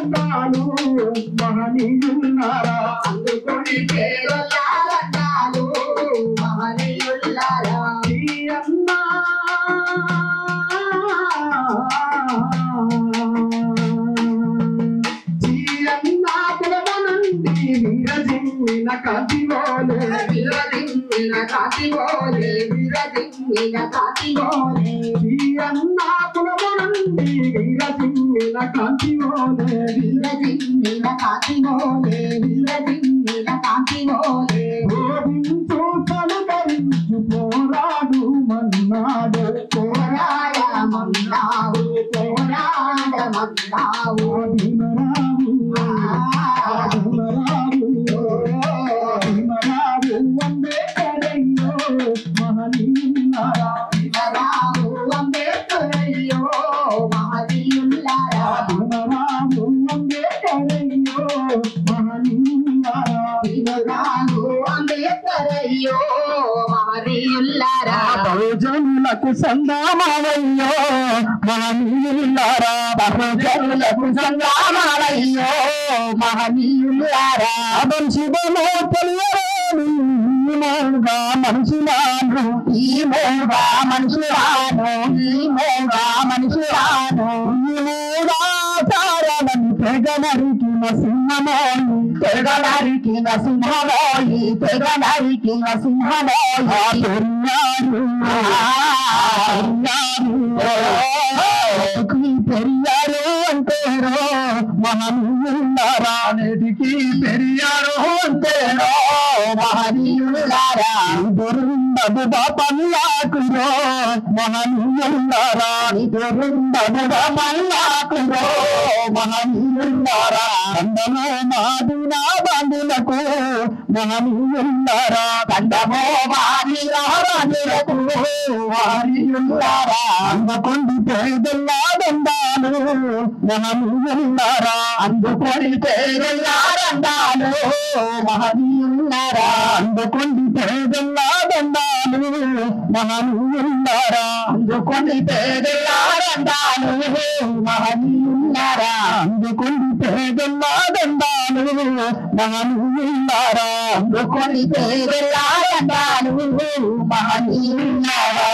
దండాలు మహనీయులారా అందుకొని పేరొల్లాలండాలు మహనీయులారా అన్నా వీరజిమ్మిన కాంతివోలే వీరజిమ్మిన కాంతివోలే వీరజిమ్మిన కాంతివోలే అన్నా కులమునంది వీరజిమ్మిన కాంతివోలే వీరజిమ్మిన కాంతివోలే వీరజిమ్మిన కాంతివోలే గోవిందు సలకరించు పోరాడు మన్నాడు పోరాడమన్నావు పోరాడమన్నావు బహుజనులకు సంగ్రామాలయ్యో మహనీయులారా బహుజనులకు సంగ్రామాలయ్యో మహనీయులారా శివమో తెలియరాను మోగా మనుషులాను ఈ మోగా మనుషులాను ఈ మోగా మనుషులాను ఈ మూడాచారాలను తెగనరికిన సింహమోయి తెగనరికిన సింహమోయి తెగనరికిన సింహమోయి పెరియారు అంటేరో మహనీయులారా నేటికి పెరియారు అంటేరో మహనీయులారా దొరుండదు బాపల్లాకురో మహనీయులారా దొరుండదు బాపల్లాకురో మహనీయులారా కందమో మాదినా బంధులకు మహనీయులారా కందమో మాదినా బంధులకు మహనీయులారా అందుకొని పేదల్లా దండాలు మహనీయులారా అందుకొని పేదల్లా దండాలు మహనీయులారా అందుకొని పేదల్లా దండాలు మహనీయులారా అందుకొని పేదల్లా దండాలు మహనీయులారా అందుకొని పేదల్లా దండాలు మహనీయులారా అందుకొని పేదల్లా దండాలు మహనీయులారా